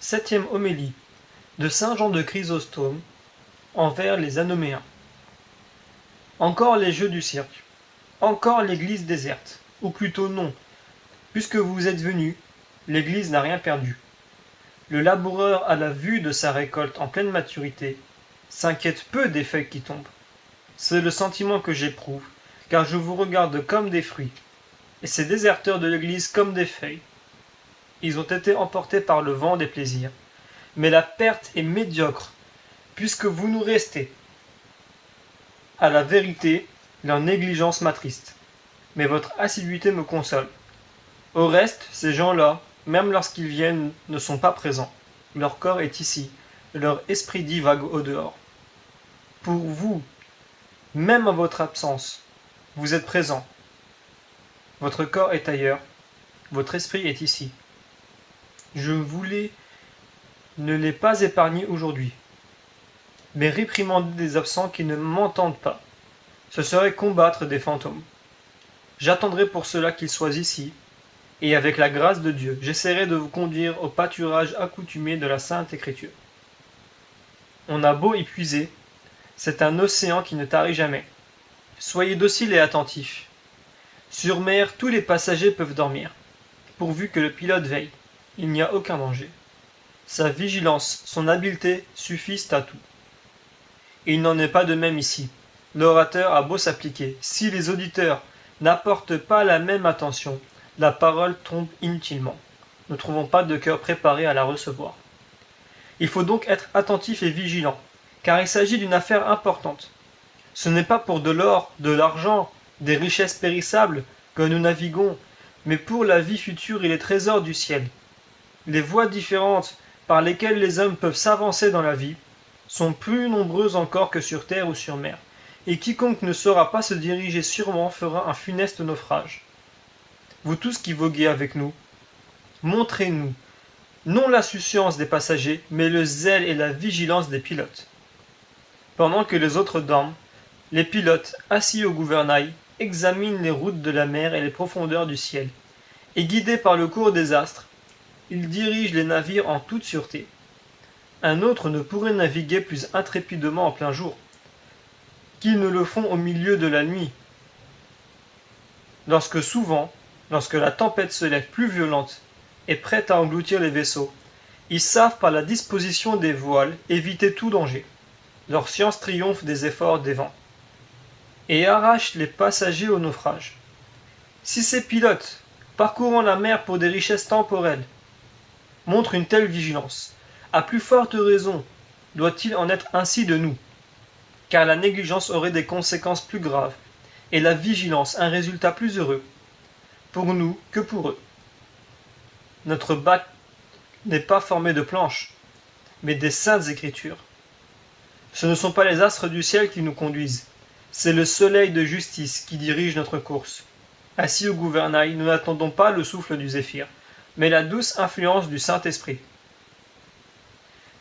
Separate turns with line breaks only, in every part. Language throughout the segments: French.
Septième homélie de saint Jean de Chrysostome envers les Anoméens. Encore les jeux du cirque, encore l'église déserte, ou plutôt non, puisque vous êtes venus, l'église n'a rien perdu. Le laboureur, à la vue de sa récolte en pleine maturité, s'inquiète peu des feuilles qui tombent. C'est le sentiment que j'éprouve, car je vous regarde comme des fruits, et ces déserteurs de l'église comme des feuilles. Ils ont été emportés par le vent des plaisirs, mais la perte est médiocre, puisque vous nous restez. À la vérité, leur négligence m'attriste, mais votre assiduité me console. Au reste, ces gens-là, même lorsqu'ils viennent, ne sont pas présents. Leur corps est ici, leur esprit divague au dehors. Pour vous, même en votre absence, vous êtes présents. Votre corps est ailleurs, votre esprit est ici. Je voulais ne les pas épargner aujourd'hui, mais réprimander des absents qui ne m'entendent pas. Ce serait combattre des fantômes. J'attendrai pour cela qu'ils soient ici, et avec la grâce de Dieu, j'essaierai de vous conduire au pâturage accoutumé de la Sainte Écriture. On a beau y puiser, c'est un océan qui ne tarit jamais. Soyez dociles et attentifs. Sur mer, tous les passagers peuvent dormir, pourvu que le pilote veille. Il n'y a aucun danger. Sa vigilance, son habileté suffisent à tout. Et il n'en est pas de même ici. L'orateur a beau s'appliquer, si les auditeurs n'apportent pas la même attention, la parole tombe inutilement. Nous ne trouvons pas de cœur préparé à la recevoir. Il faut donc être attentif et vigilant, car il s'agit d'une affaire importante. Ce n'est pas pour de l'or, de l'argent, des richesses périssables que nous naviguons, mais pour la vie future et les trésors du ciel. Les voies différentes par lesquelles les hommes peuvent s'avancer dans la vie sont plus nombreuses encore que sur terre ou sur mer, et quiconque ne saura pas se diriger sûrement fera un funeste naufrage. Vous tous qui voguez avec nous, montrez-nous non l'insouciance des passagers, mais le zèle et la vigilance des pilotes. Pendant que les autres dorment, les pilotes, assis au gouvernail, examinent les routes de la mer et les profondeurs du ciel, et guidés par le cours des astres, ils dirigent les navires en toute sûreté. Un autre ne pourrait naviguer plus intrépidement en plein jour, qu'ils ne le font au milieu de la nuit. Lorsque la tempête se lève plus violente et prête à engloutir les vaisseaux, ils savent par la disposition des voiles éviter tout danger. Leur science triomphe des efforts des vents et arrache les passagers au naufrage. Si ces pilotes, parcourant la mer pour des richesses temporelles, montrent une telle vigilance, à plus forte raison doit-il en être ainsi de nous, car la négligence aurait des conséquences plus graves, et la vigilance un résultat plus heureux, pour nous que pour eux. Notre bac n'est pas formé de planches, mais des saintes écritures. Ce ne sont pas les astres du ciel qui nous conduisent, c'est le soleil de justice qui dirige notre course. Assis au gouvernail, nous n'attendons pas le souffle du zéphyr, mais la douce influence du Saint-Esprit.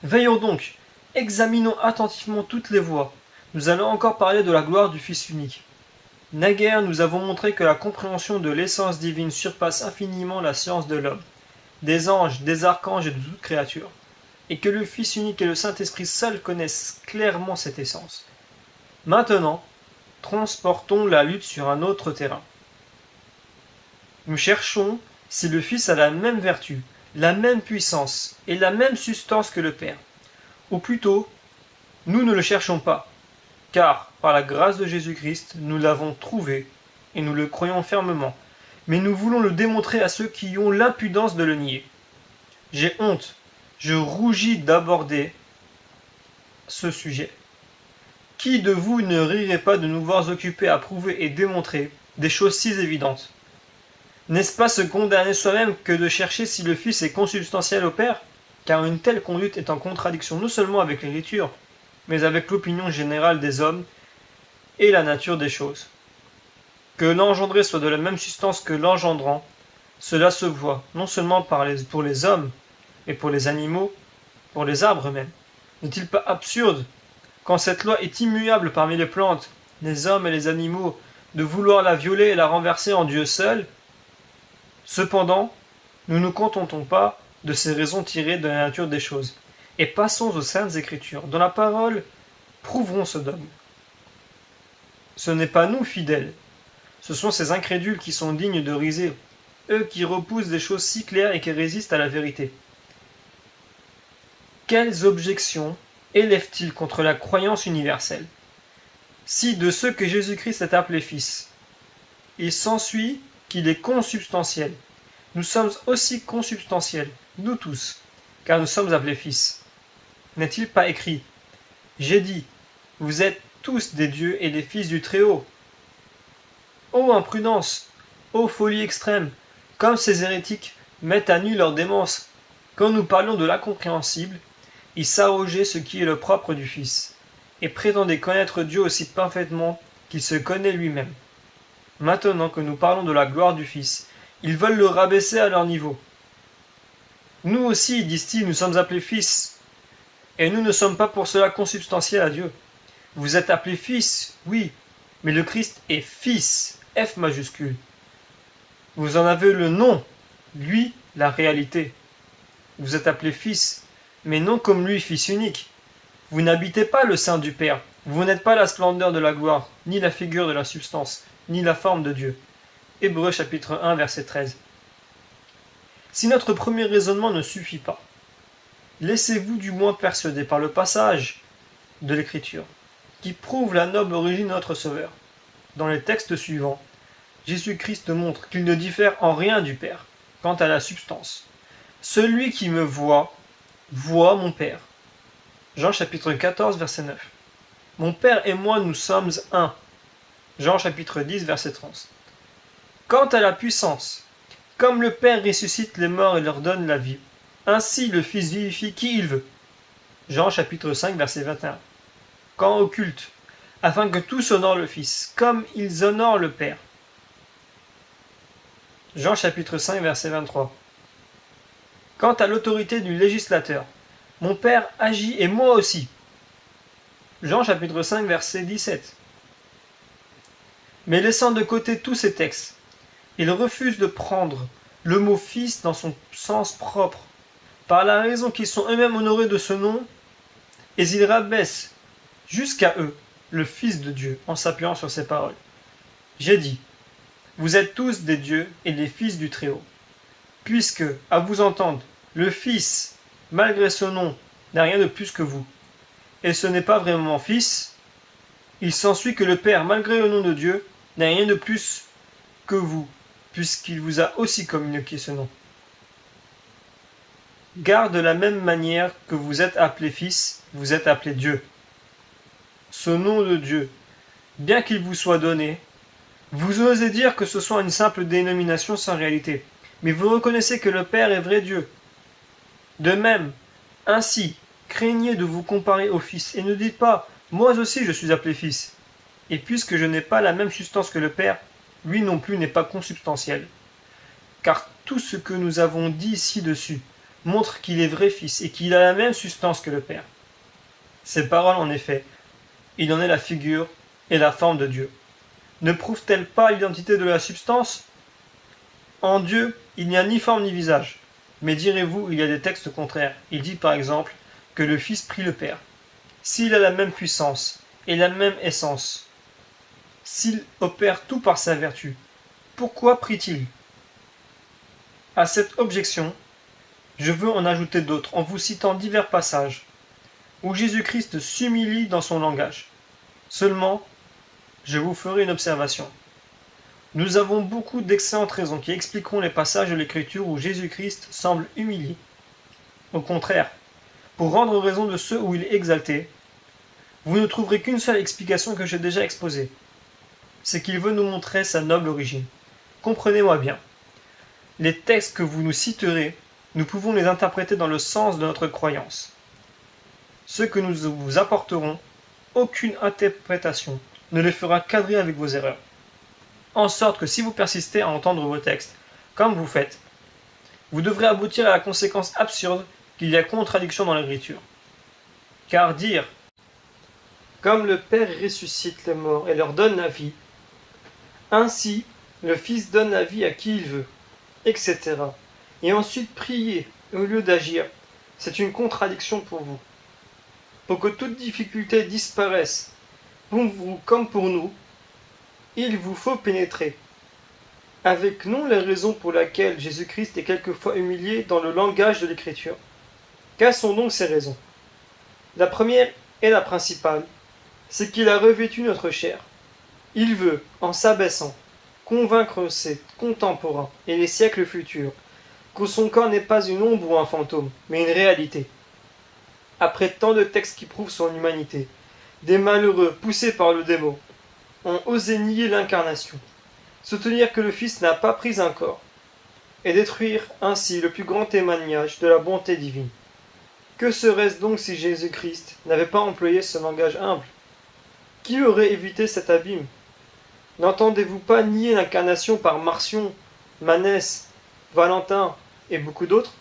Veillons donc, examinons attentivement toutes les voies. Nous allons encore parler de la gloire du Fils unique. Naguère, nous avons montré que la compréhension de l'essence divine surpasse infiniment la science de l'homme, des anges, des archanges et de toute créature, et que le Fils unique et le Saint-Esprit seuls connaissent clairement cette essence. Maintenant, transportons la lutte sur un autre terrain. Nous cherchons si le Fils a la même vertu, la même puissance et la même substance que le Père. Ou plutôt, nous ne le cherchons pas, car par la grâce de Jésus-Christ, nous l'avons trouvé et nous le croyons fermement, mais nous voulons le démontrer à ceux qui ont l'impudence de le nier. J'ai honte, je rougis d'aborder ce sujet. Qui de vous ne rirait pas de nous voir occupés à prouver et démontrer des choses si évidentes? N'est-ce pas se condamner soi-même que de chercher si le Fils est consubstantiel au Père? Car une telle conduite est en contradiction non seulement avec l'Écriture, mais avec l'opinion générale des hommes et la nature des choses. Que l'engendré soit de la même substance que l'engendrant, cela se voit non seulement pour les hommes, mais pour les animaux, pour les arbres même. N'est-il pas absurde, quand cette loi est immuable parmi les plantes, les hommes et les animaux, de vouloir la violer et la renverser en Dieu seul? Cependant, nous ne nous contentons pas de ces raisons tirées de la nature des choses. Et passons aux Saintes Écritures, dont la parole prouveront ce dogme. Ce n'est pas nous, fidèles, ce sont ces incrédules qui sont dignes de riser, eux qui repoussent des choses si claires et qui résistent à la vérité. Quelles objections élève-t-il contre la croyance universelle? Si de ceux que Jésus-Christ est appelé Fils, il s'ensuit qu'il est consubstantiel. Nous sommes aussi consubstantiels, nous tous, car nous sommes appelés Fils. N'est-il pas écrit: j'ai dit, vous êtes tous des dieux et des fils du Très-Haut. Ô imprudence, ô folie extrême, comme ces hérétiques mettent à nu leur démence. Quand nous parlions de l'incompréhensible, ils s'arrogeaient ce qui est le propre du Fils, et prétendaient connaître Dieu aussi parfaitement qu'il se connaît lui-même. Maintenant que nous parlons de la gloire du Fils, ils veulent le rabaisser à leur niveau. Nous aussi, disent-ils, nous sommes appelés fils, et nous ne sommes pas pour cela consubstantiels à Dieu. Vous êtes appelés fils, oui, mais le Christ est Fils, F majuscule. Vous en avez le nom, lui, la réalité. Vous êtes appelés fils, mais non comme lui, Fils unique. Vous n'habitez pas le sein du Père, vous n'êtes pas la splendeur de la gloire, ni la figure de la substance, ni la forme de Dieu. Hébreux chapitre 1, verset 13. Si notre premier raisonnement ne suffit pas, laissez-vous du moins persuader par le passage de l'Écriture, qui prouve la noble origine de notre Sauveur. Dans les textes suivants, Jésus-Christ montre qu'il ne diffère en rien du Père, quant à la substance. Celui qui me voit, voit mon Père. Jean chapitre 14, verset 9. Mon Père et moi, nous sommes un. Jean chapitre 10, verset 30. Quant à la puissance, comme le Père ressuscite les morts et leur donne la vie, ainsi le Fils vivifie qui il veut. Jean chapitre 5, verset 21. Quant au culte, afin que tous honorent le Fils, comme ils honorent le Père. Jean chapitre 5, verset 23. Quant à l'autorité du législateur, mon Père agit et moi aussi. Jean chapitre 5, verset 17. Mais laissant de côté tous ces textes, il refuse de prendre le mot Fils dans son sens propre, par la raison qu'ils sont eux-mêmes honorés de ce nom, et ils rabaissent jusqu'à eux le Fils de Dieu en s'appuyant sur ces paroles. J'ai dit, vous êtes tous des dieux et des fils du Très-Haut, puisque, à vous entendre, le Fils, malgré ce nom, n'a rien de plus que vous, et ce n'est pas vraiment Fils, il s'ensuit que le Père, malgré le nom de Dieu, n'a rien de plus que vous, puisqu'il vous a aussi communiqué ce nom. Car de la même manière que vous êtes appelés fils, vous êtes appelés Dieu. Ce nom de Dieu, bien qu'il vous soit donné, vous osez dire que ce soit une simple dénomination sans réalité, mais vous reconnaissez que le Père est vrai Dieu. De même, ainsi, craignez de vous comparer au Fils, et ne dites pas, moi aussi je suis appelé Fils. Et puisque je n'ai pas la même substance que le Père, lui non plus n'est pas consubstantiel. Car tout ce que nous avons dit ci-dessus montre qu'il est vrai Fils et qu'il a la même substance que le Père. Ces paroles, en effet, il en est la figure et la forme de Dieu. Ne prouvent-elles pas l'identité de la substance? En Dieu, il n'y a ni forme ni visage. Mais direz-vous, il y a des textes contraires. Il dit par exemple que le Fils prie le Père. S'il a la même puissance et la même essence, s'il opère tout par sa vertu, pourquoi prie-t-il? À cette objection, je veux en ajouter d'autres en vous citant divers passages où Jésus-Christ s'humilie dans son langage. Seulement, je vous ferai une observation. Nous avons beaucoup d'excellentes raisons qui expliqueront les passages de l'Écriture où Jésus-Christ semble humilié. Au contraire, pour rendre raison de ceux où il est exalté, vous ne trouverez qu'une seule explication que j'ai déjà exposée. C'est qu'il veut nous montrer sa noble origine. Comprenez-moi bien. Les textes que vous nous citerez, nous pouvons les interpréter dans le sens de notre croyance. Ceux que nous vous apporterons, aucune interprétation ne les fera cadrer avec vos erreurs. En sorte que si vous persistez à entendre vos textes, comme vous faites, vous devrez aboutir à la conséquence absurde qu'il y a contradiction dans l'Écriture. Car dire « Comme le Père ressuscite les morts et leur donne la vie, ainsi le Fils donne la vie à qui il veut, etc. » Et ensuite prier au lieu d'agir, c'est une contradiction pour vous. Pour que toute difficulté disparaisse, pour vous comme pour nous, il vous faut pénétrer avec non les raisons pour lesquelles Jésus-Christ est quelquefois humilié dans le langage de l'Écriture. Quelles sont donc ces raisons? La première et la principale, c'est qu'il a revêtu notre chair. Il veut, en s'abaissant, convaincre ses contemporains et les siècles futurs que son corps n'est pas une ombre ou un fantôme, mais une réalité. Après tant de textes qui prouvent son humanité, des malheureux, poussés par le démon, ont osé nier l'incarnation, soutenir que le Fils n'a pas pris un corps, et détruire ainsi le plus grand témoignage de la bonté divine. Que serait-ce donc si Jésus-Christ n'avait pas employé ce langage humble? Qui aurait évité cet abîme? N'entendez-vous pas nier l'incarnation par Marcion, Manès, Valentin et beaucoup d'autres?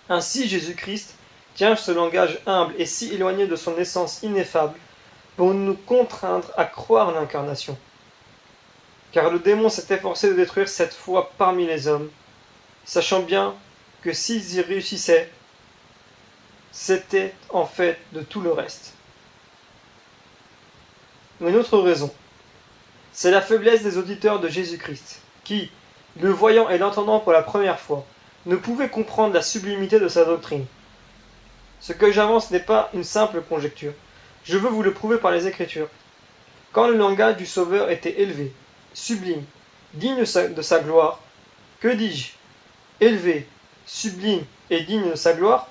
Ainsi Jésus-Christ tient ce langage humble et si éloigné de son essence ineffable pour nous contraindre à croire l'incarnation. Car le démon s'est efforcé de détruire cette foi parmi les hommes, sachant bien que s'ils y réussissaient, c'était en fait de tout le reste. Une autre raison, c'est la faiblesse des auditeurs de Jésus-Christ, qui, le voyant et l'entendant pour la première fois, ne pouvaient comprendre la sublimité de sa doctrine. Ce que j'avance n'est pas une simple conjecture. Je veux vous le prouver par les Écritures. Quand le langage du Sauveur était élevé, sublime, digne de sa gloire, que dis-je? Élevé, sublime et digne de sa gloire?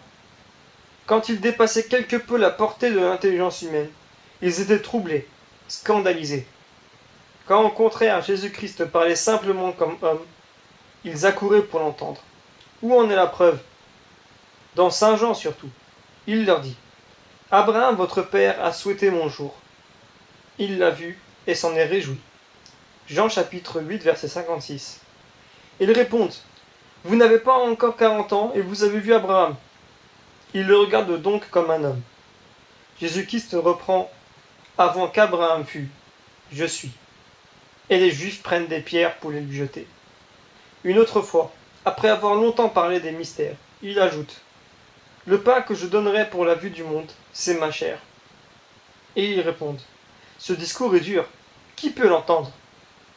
Quand il dépassait quelque peu la portée de l'intelligence humaine, ils étaient troublés, scandalisés. Quand au contraire Jésus-Christ parlait simplement comme homme, ils accouraient pour l'entendre. Où en est la preuve? Dans Saint Jean surtout, il leur dit: Abraham votre père a souhaité mon jour. Il l'a vu et s'en est réjoui. Jean chapitre 8 verset 56. Ils répondent: Vous n'avez pas encore 40 ans et vous avez vu Abraham. Ils le regardent donc comme un homme. Jésus-Christ reprend: Avant qu'Abraham fût, je suis. Et les Juifs prennent des pierres pour les lui jeter. Une autre fois, après avoir longtemps parlé des mystères, il ajoute: Le pain que je donnerai pour la vue du monde, c'est ma chair. Et ils répondent: Ce discours est dur, qui peut l'entendre?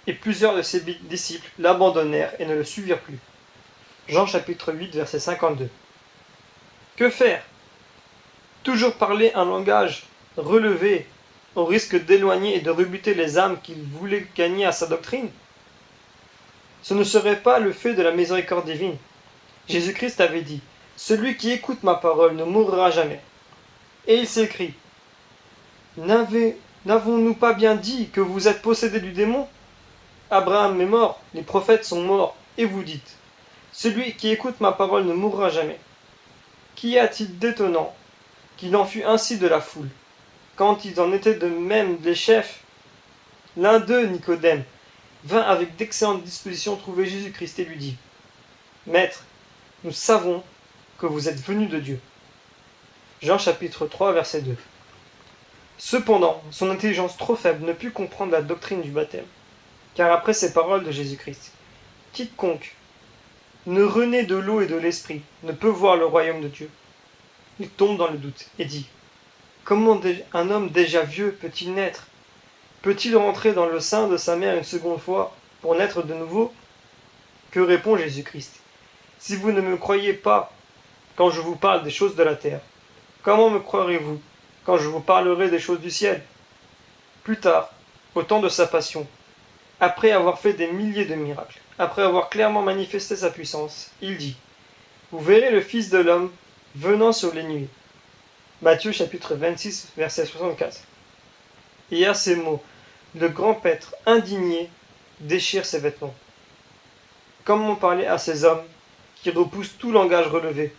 Et plusieurs de ses disciples l'abandonnèrent et ne le suivirent plus. Jean chapitre 8 verset 52. Que faire? Toujours parler un langage relevé au risque d'éloigner et de rebuter les âmes qu'il voulait gagner à sa doctrine? Ce ne serait pas le fait de la miséricorde divine. Jésus-Christ avait dit: Celui qui écoute ma parole ne mourra jamais. Et il s'écrit: N'avons-nous pas bien dit que vous êtes possédés du démon? Abraham est mort, les prophètes sont morts, et vous dites: Celui qui écoute ma parole ne mourra jamais. Qu'y a-t-il d'étonnant qu'il en fût ainsi de la foule, quand ils en étaient de même les chefs? L'un d'eux, Nicodème, vint avec d'excellentes dispositions trouver Jésus-Christ et lui dit: Maître, nous savons que vous êtes venu de Dieu. Jean chapitre 3 verset 2. Cependant, son intelligence trop faible ne put comprendre la doctrine du baptême, car après ces paroles de Jésus-Christ, quiconque ne renaît de l'eau et de l'esprit ne peut voir le royaume de Dieu. Il tombe dans le doute et dit: Comment un homme déjà vieux peut-il naître? Peut-il rentrer dans le sein de sa mère une seconde fois pour naître de nouveau? Que répond Jésus-Christ? Si vous ne me croyez pas quand je vous parle des choses de la terre, comment me croirez-vous quand je vous parlerai des choses du ciel? Plus tard, au temps de sa passion, après avoir fait des milliers de miracles, après avoir clairement manifesté sa puissance, il dit: Vous verrez le Fils de l'homme venant sur les nuées. Matthieu chapitre 26 verset 64. Et à ces mots, le grand prêtre indigné déchire ses vêtements. Comment parler à ces hommes qui repoussent tout langage relevé?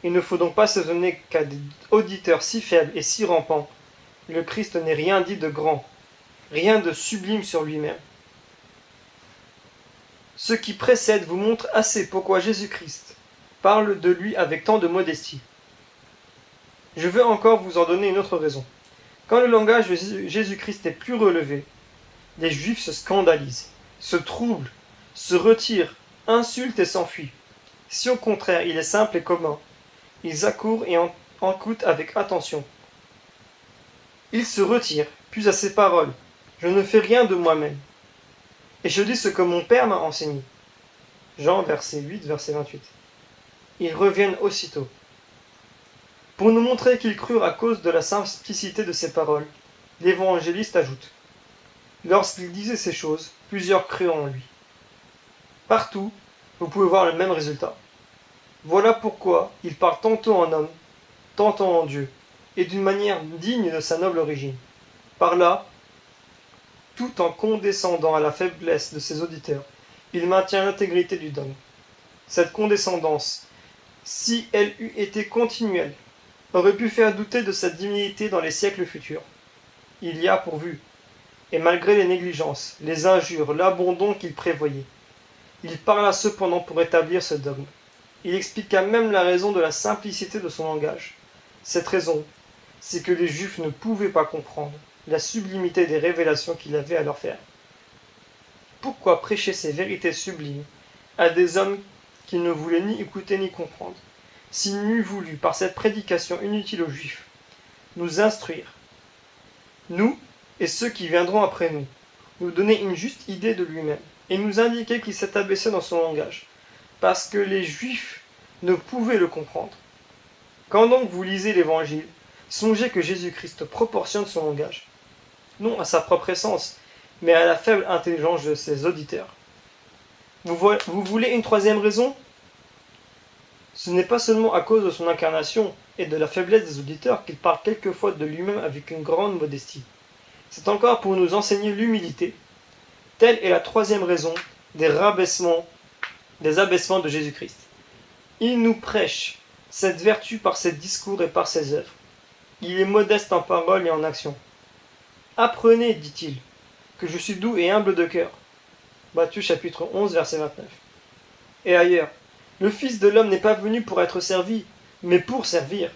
Il ne faut donc pas s'étonner qu'à des auditeurs si faibles et si rampants, le Christ n'ait rien dit de grand, rien de sublime sur lui-même. Ce qui précède vous montre assez pourquoi Jésus-Christ parle de lui avec tant de modestie. Je veux encore vous en donner une autre raison. Quand le langage de Jésus-Christ est plus relevé, les Juifs se scandalisent, se troublent, se retirent, insultent et s'enfuient. Si au contraire il est simple et commun, ils accourent et en écoutent avec attention. Ils se retirent, puis à ces paroles, je ne fais rien de moi-même. Et je dis ce que mon Père m'a enseigné. Jean, verset 8, verset 28. Ils reviennent aussitôt. Pour nous montrer qu'ils crurent à cause de la simplicité de ces paroles, l'évangéliste ajoute. Lorsqu'il disait ces choses, plusieurs crurent en lui. Partout, vous pouvez voir le même résultat. Voilà pourquoi il parle tantôt en homme, tantôt en Dieu, et d'une manière digne de sa noble origine. Par là, tout en condescendant à la faiblesse de ses auditeurs, il maintient l'intégrité du dogme. Cette condescendance, si elle eût été continuelle, aurait pu faire douter de sa divinité dans les siècles futurs. Il y a pourvu, et malgré les négligences, les injures, l'abandon qu'il prévoyait, il parla cependant pour établir ce dogme. Il expliqua même la raison de la simplicité de son langage. Cette raison, c'est que les Juifs ne pouvaient pas comprendre la sublimité des révélations qu'il avait à leur faire. Pourquoi prêcher ces vérités sublimes à des hommes qui ne voulaient ni écouter ni comprendre, s'il n'eût voulu, par cette prédication inutile aux Juifs, nous instruire, nous et ceux qui viendront après nous, nous donner une juste idée de lui-même, et nous indiquer qu'il s'est abaissé dans son langage, parce que les Juifs ne pouvaient le comprendre. Quand donc vous lisez l'Évangile, songez que Jésus-Christ proportionne son langage, non à sa propre essence, mais à la faible intelligence de ses auditeurs. Vous voulez une troisième raison ? Ce n'est pas seulement à cause de son incarnation et de la faiblesse des auditeurs qu'il parle quelquefois de lui-même avec une grande modestie. C'est encore pour nous enseigner l'humilité. Telle est la troisième raison des abaissements de Jésus-Christ. Il nous prêche cette vertu par ses discours et par ses œuvres. Il est modeste en parole et en action. Apprenez, dit-il, que je suis doux et humble de cœur. Matthieu chapitre 11, verset 29. Et ailleurs, le Fils de l'homme n'est pas venu pour être servi, mais pour servir.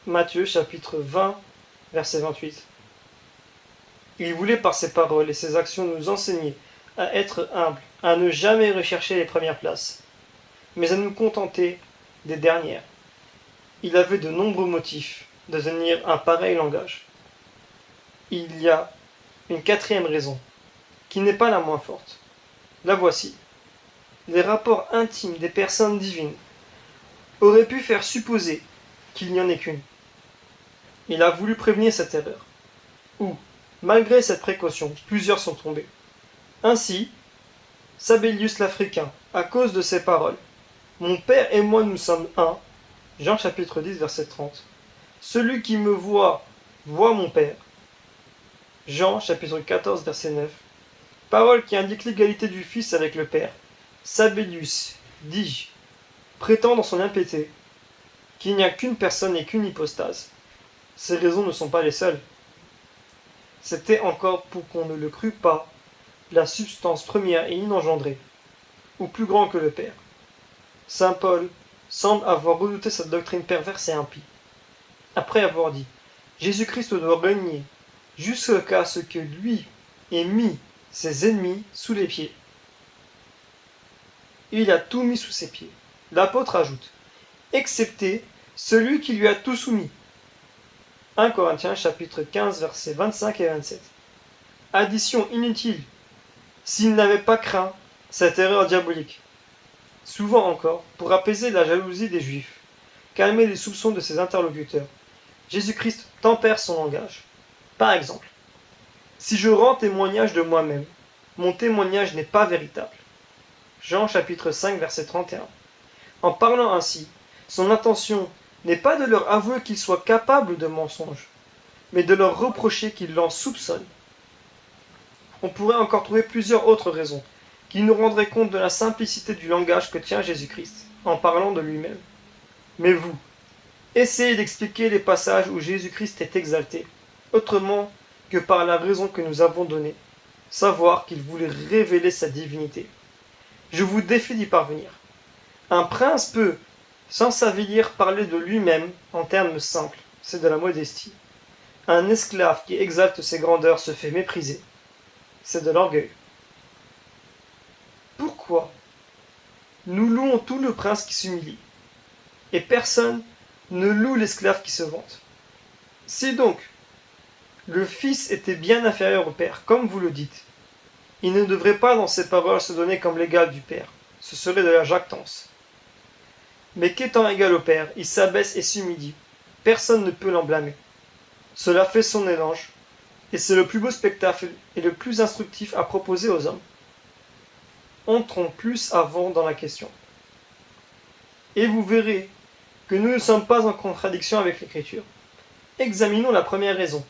Matthieu chapitre 20, verset 28. Il voulait par ses paroles et ses actions nous enseigner à être humbles, à ne jamais rechercher les premières places, mais à nous contenter des dernières. Il avait de nombreux motifs de tenir un pareil langage. Il y a une quatrième raison, qui n'est pas la moins forte. La voici. Les rapports intimes des personnes divines auraient pu faire supposer qu'il n'y en ait qu'une. Il a voulu prévenir cette erreur, où, malgré cette précaution, plusieurs sont tombés. Ainsi, Sabellius l'Africain, à cause de ces paroles, mon Père et moi nous sommes un, Jean chapitre 10, verset 30. Celui qui me voit, voit mon Père. Jean chapitre 14, verset 9. Parole qui indique l'égalité du Fils avec le Père. Sabellius dit, prétend dans son impiété, qu'il n'y a qu'une personne et qu'une hypostase. Ces raisons ne sont pas les seules. C'était encore pour qu'on ne le crût pas, la substance première et inengendrée, ou plus grand que le Père. Saint Paul semble avoir redouté cette doctrine perverse et impie. Après avoir dit « Jésus-Christ doit régner jusqu'à ce que lui ait mis ses ennemis sous les pieds. » Il a tout mis sous ses pieds. L'apôtre ajoute « excepté celui qui lui a tout soumis. » 1 Corinthiens chapitre 15 versets 25 et 27. Addition inutile, s'il n'avait pas craint cette erreur diabolique. Souvent encore, pour apaiser la jalousie des Juifs, calmer les soupçons de ses interlocuteurs, Jésus-Christ tempère son langage. Par exemple, si je rends témoignage de moi-même, mon témoignage n'est pas véritable. Jean chapitre 5 verset 31. En parlant ainsi, son intention n'est pas de leur avouer qu'ils soient capables de mensonges, mais de leur reprocher qu'ils l'en soupçonnent. On pourrait encore trouver plusieurs autres raisons qui nous rendraient compte de la simplicité du langage que tient Jésus-Christ en parlant de lui-même. Mais vous, essayez d'expliquer les passages où Jésus-Christ est exalté, autrement que par la raison que nous avons donnée, savoir qu'il voulait révéler sa divinité. Je vous défie d'y parvenir. Un prince peut, sans s'avilir, parler de lui-même en termes simples, c'est de la modestie. Un esclave qui exalte ses grandeurs se fait mépriser, c'est de l'orgueil. Pourquoi Nous louons tout le prince qui s'humilie, et personne ne loue l'esclave qui se vante. Si donc le Fils était bien inférieur au Père, comme vous le dites, il ne devrait pas dans ses paroles se donner comme l'égal du Père, ce serait de la jactance. Mais qu'étant égal au Père, il s'abaisse et s'humilie, personne ne peut l'en blâmer. Cela fait son éloge, et c'est le plus beau spectacle et le plus instructif à proposer aux hommes. Entrons plus avant dans la question. Et vous verrez que nous ne sommes pas en contradiction avec l'Écriture. Examinons la première raison,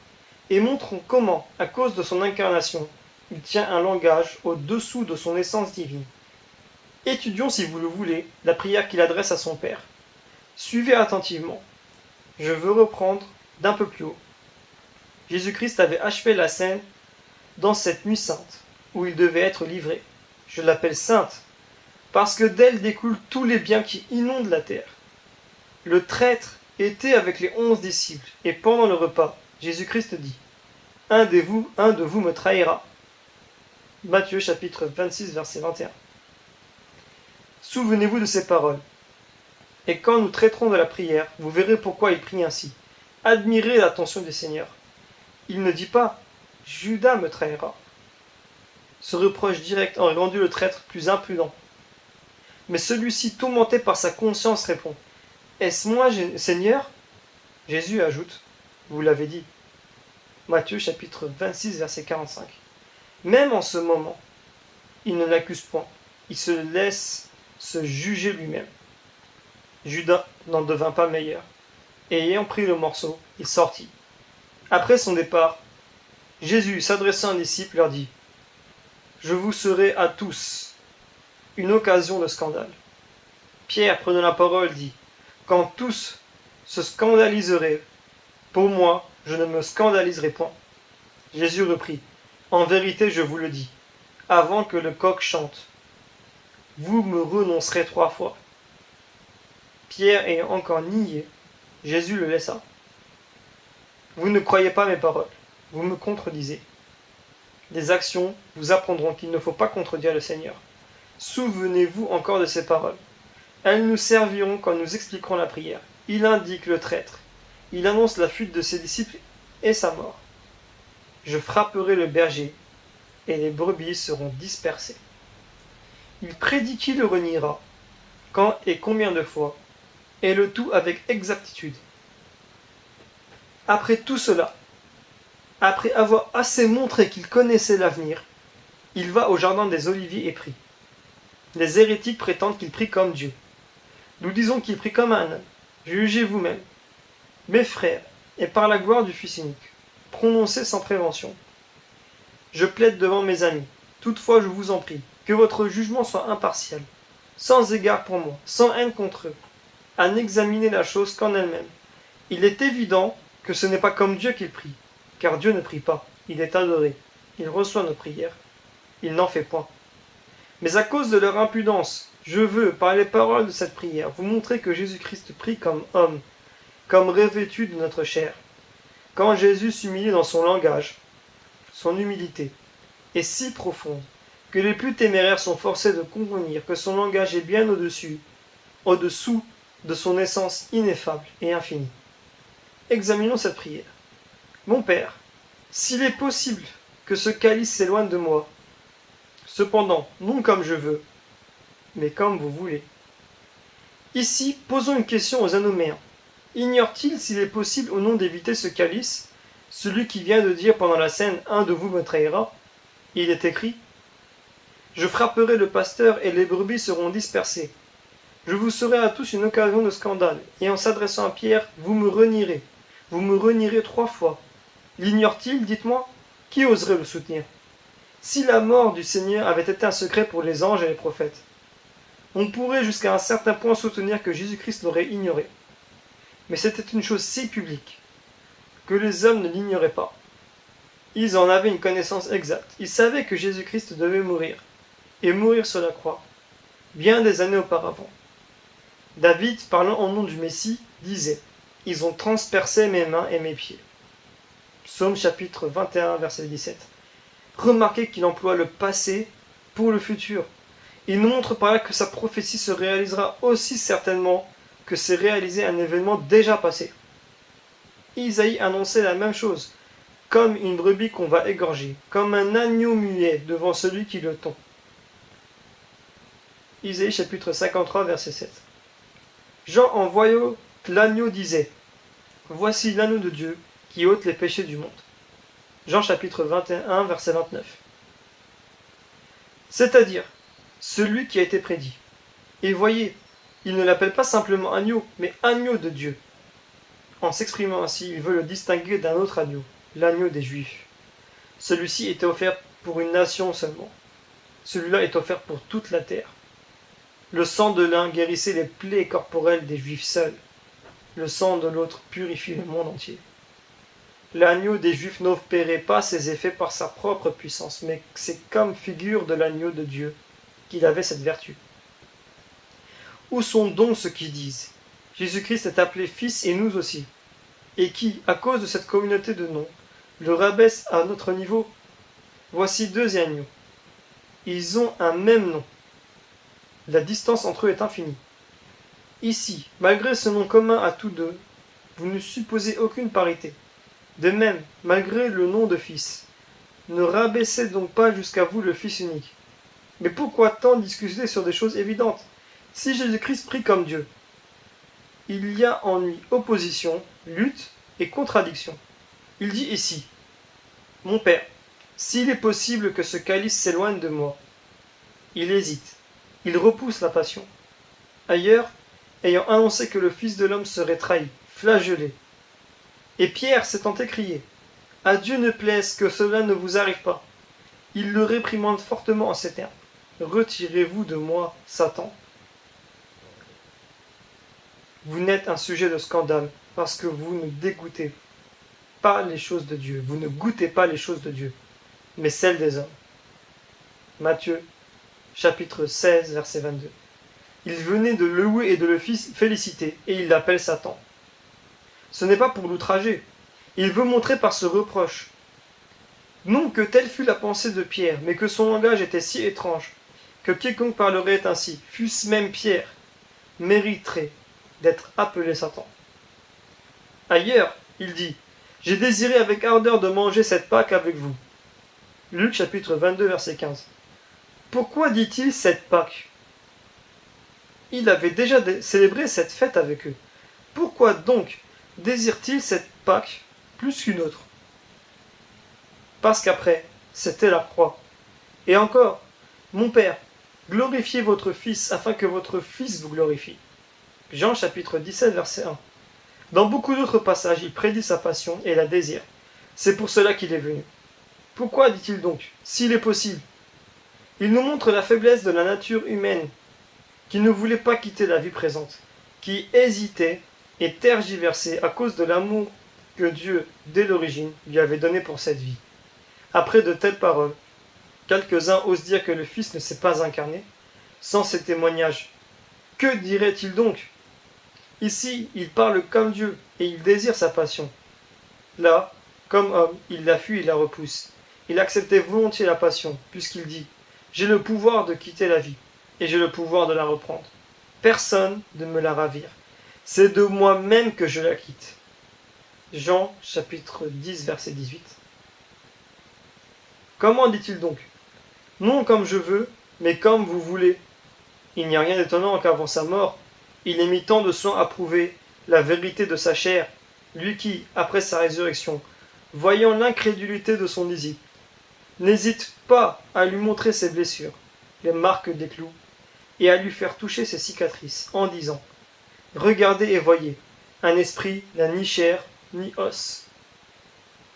et montrons comment, à cause de son incarnation, il tient un langage au-dessous de son essence divine. Étudions, si vous le voulez, la prière qu'il adresse à son Père. Suivez attentivement. Je veux reprendre d'un peu plus haut. Jésus-Christ avait achevé la scène dans cette nuit sainte, où il devait être livré. Je l'appelle sainte, parce que d'elle découlent tous les biens qui inondent la terre. Le traître était avec les 11 disciples, et pendant le repas, Jésus-Christ dit, « Un de vous me trahira. » Matthieu chapitre 26, verset 21. Souvenez-vous de ces paroles. Et quand nous traiterons de la prière, vous verrez pourquoi il prie ainsi. Admirez l'attention du Seigneur. Il ne dit pas « Judas me trahira ». Ce reproche direct aurait rendu le traître plus impudent. Mais celui-ci, tourmenté par sa conscience, répond « Est-ce moi, Seigneur ?» Jésus ajoute « Vous l'avez dit ». Matthieu chapitre 26, verset 45. Même en ce moment, il ne l'accuse point. Il se laisse se juger lui-même. Judas n'en devint pas meilleur. Et ayant pris le morceau, il sortit. Après son départ, Jésus, s'adressant à un disciple, leur dit « Je vous serai à tous une occasion de scandale. » Pierre, prenant la parole, dit « Quand tous se scandaliseraient, pour moi, je ne me scandaliserai point. » Jésus reprit « En vérité, je vous le dis, avant que le coq chante, vous me renoncerez 3 fois. » Pierre ayant encore nié, Jésus le laissa. « Vous ne croyez pas mes paroles, vous me contredisez. Les actions vous apprendront qu'il ne faut pas contredire le Seigneur. Souvenez-vous encore de ces paroles. Elles nous serviront quand nous expliquerons la prière. Il indique le traître. Il annonce la fuite de ses disciples et sa mort. Je frapperai le berger, et les brebis seront dispersées. Il prédit qui le reniera, quand et combien de fois, et le tout avec exactitude. Après tout cela, après avoir assez montré qu'il connaissait l'avenir, il va au jardin des Oliviers et prie. Les hérétiques prétendent qu'il prie comme Dieu. Nous disons qu'il prie comme un homme. Jugez vous-même. Mes frères, et par la gloire du Fils unique, prononcez sans prévention. Je plaide devant mes amis, toutefois je vous en prie, que votre jugement soit impartial, sans égard pour moi, sans haine contre eux, à n'examiner la chose qu'en elle-même. Il est évident que ce n'est pas comme Dieu qu'il prie, car Dieu ne prie pas, il est adoré, il reçoit nos prières, il n'en fait point. Mais à cause de leur impudence, je veux, par les paroles de cette prière, vous montrer que Jésus-Christ prie comme homme, comme revêtu de notre chair. Quand Jésus s'humilie dans son langage, son humilité est si profonde que les plus téméraires sont forcés de convenir que son langage est bien au-dessous de son essence ineffable et infinie. Examinons cette prière. Mon Père, s'il est possible que ce calice s'éloigne de moi, cependant, non comme je veux, mais comme vous voulez. Ici, posons une question aux Anoméens. Ignore-t-il s'il est possible ou non d'éviter ce calice, celui qui vient de dire pendant la scène « Un de vous me trahira » Il est écrit « Je frapperai le pasteur et les brebis seront dispersées. Je vous serai à tous une occasion de scandale, et en s'adressant à Pierre, vous me renierez 3 fois. L'ignore-t-il, dites-moi? Qui oserait le soutenir? Si la mort du Seigneur avait été un secret pour les anges et les prophètes, on pourrait jusqu'à un certain point soutenir que Jésus-Christ l'aurait ignoré. Mais c'était une chose si publique que les hommes ne l'ignoraient pas. Ils en avaient une connaissance exacte. Ils savaient que Jésus-Christ devait mourir, et mourir sur la croix, bien des années auparavant. David, parlant au nom du Messie, disait « Ils ont transpercé mes mains et mes pieds ». Psaume chapitre 21, verset 17. Remarquez qu'il emploie le passé pour le futur. Il nous montre par là que sa prophétie se réalisera aussi certainement que s'est réalisé un événement déjà passé. Isaïe annonçait la même chose, comme une brebis qu'on va égorger, comme un agneau muet devant celui qui le tond. Isaïe chapitre 53 verset 7. Jean en voyant l'agneau disait, voici l'agneau de Dieu qui ôte les péchés du monde. Jean chapitre 21 verset 29. C'est-à-dire, celui qui a été prédit. Et voyez, il ne l'appelle pas simplement agneau, mais agneau de Dieu. En s'exprimant ainsi, il veut le distinguer d'un autre agneau, l'agneau des Juifs. Celui-ci était offert pour une nation seulement. Celui-là est offert pour toute la terre. Le sang de l'un guérissait les plaies corporelles des Juifs seuls. Le sang de l'autre purifie le monde entier. L'agneau des Juifs n'opérait pas ses effets par sa propre puissance, mais c'est comme figure de l'agneau de Dieu qu'il avait cette vertu. Où sont donc ceux qui disent « Jésus-Christ est appelé Fils et nous aussi » et qui, à cause de cette communauté de noms, le rabaissent à notre niveau? Voici deux agneaux. Ils ont un même nom. La distance entre eux est infinie. Ici, malgré ce nom commun à tous deux, vous ne supposez aucune parité. De même, malgré le nom de Fils, ne rabaissez donc pas jusqu'à vous le Fils unique. Mais pourquoi tant discuter sur des choses évidentes? Si Jésus-Christ prie comme Dieu, il y a en lui opposition, lutte et contradiction. Il dit ici, « Mon Père, s'il est possible que ce calice s'éloigne de moi. » Il hésite, il repousse la passion. Ailleurs, ayant annoncé que le Fils de l'homme serait trahi, flagellé. Et Pierre s'étant écrié, « À Dieu ne plaise que cela ne vous arrive pas. » Il le réprimande fortement en ces termes, « Retirez-vous de moi, Satan. » Vous n'êtes un sujet de scandale parce que vous ne dégoûtez pas les choses de Dieu. Vous ne goûtez pas les choses de Dieu, mais celles des hommes. Matthieu, chapitre 16, verset 22. Il venait de le louer et de le féliciter, et il l'appelle Satan. Ce n'est pas pour l'outrager. Il veut montrer par ce reproche. Non que telle fût la pensée de Pierre, mais que son langage était si étrange, que quiconque parlerait ainsi, fût-ce même Pierre, mériterait d'être appelé Satan. Ailleurs, il dit, « J'ai désiré avec ardeur de manger cette Pâque avec vous. » Luc chapitre 22, verset 15. Pourquoi dit-il cette Pâque? Il avait déjà célébré cette fête avec eux. Pourquoi donc désire-t-il cette Pâque plus qu'une autre? Parce qu'après, c'était la croix. Et encore, mon Père, glorifiez votre Fils afin que votre Fils vous glorifie. Jean chapitre 17, verset 1. Dans beaucoup d'autres passages, il prédit sa passion et la désire. C'est pour cela qu'il est venu. Pourquoi, dit-il donc, s'il est possible? Il nous montre la faiblesse de la nature humaine, qui ne voulait pas quitter la vie présente, qui hésitait et tergiversait à cause de l'amour que Dieu, dès l'origine, lui avait donné pour cette vie. Après de telles paroles, quelques-uns osent dire que le Fils ne s'est pas incarné. Sans ces témoignages, que dirait-il donc? Ici, il parle comme Dieu et il désire sa passion. Là, comme homme, il la fuit et la repousse. Il acceptait volontiers la passion, puisqu'il dit « J'ai le pouvoir de quitter la vie, et j'ai le pouvoir de la reprendre. Personne ne me la ravire. C'est de moi-même que je la quitte. » Jean chapitre 10, verset 18. Comment dit-il donc? Non comme je veux, mais comme vous voulez. Il n'y a rien d'étonnant qu'avant sa mort, il ait mis tant de soin à prouver la vérité de sa chair, lui qui, après sa résurrection, voyant l'incrédulité de son disciple, n'hésite pas à lui montrer ses blessures, les marques des clous, et à lui faire toucher ses cicatrices, en disant « Regardez et voyez, un esprit n'a ni chair ni os. »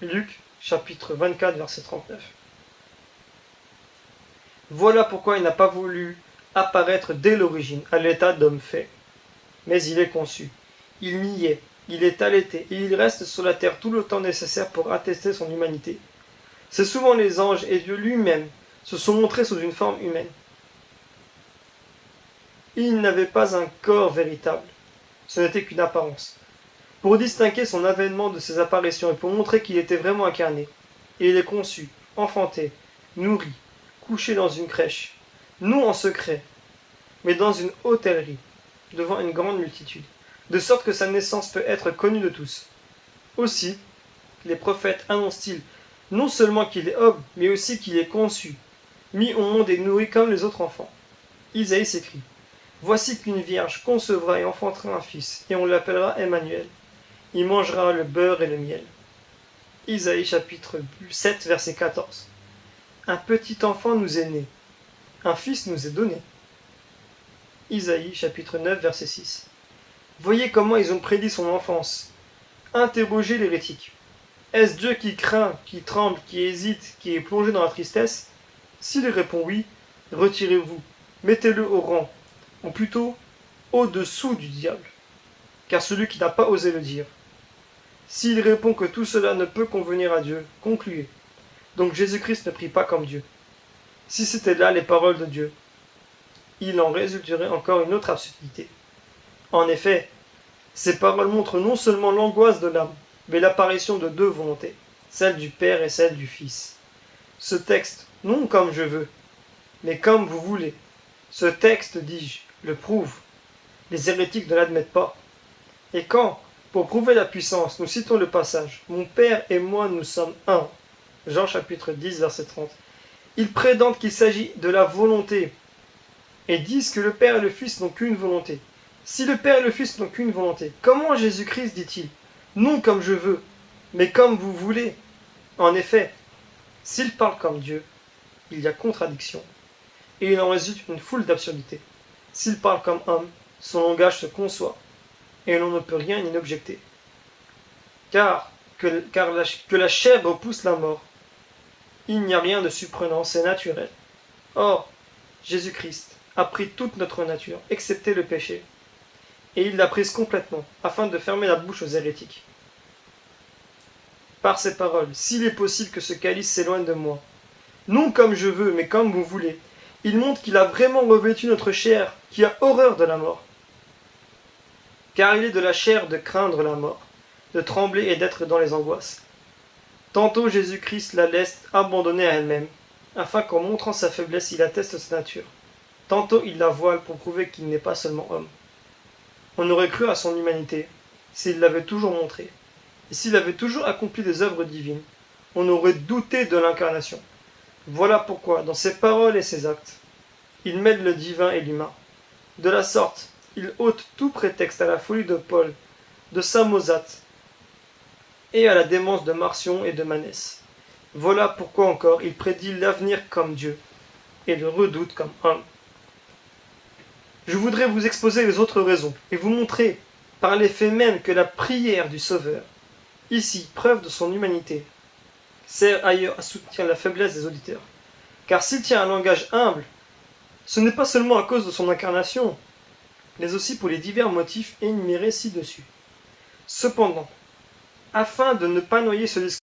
Luc, chapitre 24, verset 39. Voilà pourquoi il n'a pas voulu apparaître dès l'origine à l'état d'homme fait. Mais il est conçu, il n'y est, il est allaité, et il reste sur la terre tout le temps nécessaire pour attester son humanité. C'est souvent les anges et Dieu lui-même se sont montrés sous une forme humaine. Il n'avait pas un corps véritable, ce n'était qu'une apparence. Pour distinguer son avènement de ses apparitions et pour montrer qu'il était vraiment incarné, il est conçu, enfanté, nourri, couché dans une crèche, non en secret, mais dans une hôtellerie, devant une grande multitude, de sorte que sa naissance peut être connue de tous. Aussi, les prophètes annoncent-ils non seulement qu'il est homme, mais aussi qu'il est conçu, mis au monde et nourri comme les autres enfants. Isaïe s'écrit: Voici qu'une vierge concevra et enfantera un fils, et on l'appellera Emmanuel. Il mangera le beurre et le miel. Isaïe chapitre 7, verset 14. Un petit enfant nous est né, un fils nous est donné. Isaïe chapitre 9, verset 6. Voyez comment ils ont prédit son enfance. Interrogez l'hérétique. Est-ce Dieu qui craint, qui tremble, qui hésite, qui est plongé dans la tristesse? S'il répond oui, retirez-vous, mettez-le au rang, ou plutôt au-dessous du diable, car celui qui n'a pas osé le dire. S'il répond que tout cela ne peut convenir à Dieu, concluez. Donc Jésus-Christ ne prie pas comme Dieu. Si c'était là les paroles de Dieu, il en résulterait encore une autre absurdité. En effet, ces paroles montrent non seulement l'angoisse de l'âme, mais l'apparition de deux volontés, celle du Père et celle du Fils. Ce texte, non comme je veux, mais comme vous voulez. Ce texte, dis-je, le prouve. Les hérétiques ne l'admettent pas. Et quand, pour prouver la puissance, nous citons le passage « Mon Père et moi, nous sommes un », Jean chapitre 10, verset 30, ils prétendent qu'il s'agit de la volonté et disent que le Père et le Fils n'ont qu'une volonté. Si le Père et le Fils n'ont qu'une volonté, comment Jésus-Christ dit-il « Non comme je veux, mais comme vous voulez ». En effet, s'il parle comme Dieu, il y a contradiction, et il en résulte une foule d'absurdités. S'il parle comme homme, son langage se conçoit, et l'on ne peut rien y objecter. Car que la chair repousse la mort, il n'y a rien de surprenant, c'est naturel. Or, Jésus-Christ a pris toute notre nature, excepté le péché, et il l'a prise complètement, afin de fermer la bouche aux hérétiques. Par ces paroles, s'il est possible que ce calice s'éloigne de moi, non comme je veux, mais comme vous voulez, il montre qu'il a vraiment revêtu notre chair, qui a horreur de la mort. Car il est de la chair de craindre la mort, de trembler et d'être dans les angoisses. Tantôt Jésus-Christ la laisse abandonner à elle-même, afin qu'en montrant sa faiblesse il atteste sa nature. Tantôt il la voile pour prouver qu'il n'est pas seulement homme. On aurait cru à son humanité, s'il l'avait toujours montrée, et s'il avait toujours accompli des œuvres divines, on aurait douté de l'incarnation. Voilà pourquoi, dans ses paroles et ses actes, il mêle le divin et l'humain. De la sorte, il ôte tout prétexte à la folie de Paul, de Samosate, et à la démence de Marcion et de Manès. Voilà pourquoi encore il prédit l'avenir comme Dieu, et le redoute comme homme. Je voudrais vous exposer les autres raisons, et vous montrer, par les faits même, que la prière du Sauveur, ici preuve de son humanité, sert ailleurs à soutenir la faiblesse des auditeurs. Car s'il tient un langage humble, ce n'est pas seulement à cause de son incarnation, mais aussi pour les divers motifs énumérés ci-dessus. Cependant, afin de ne pas noyer ce discours,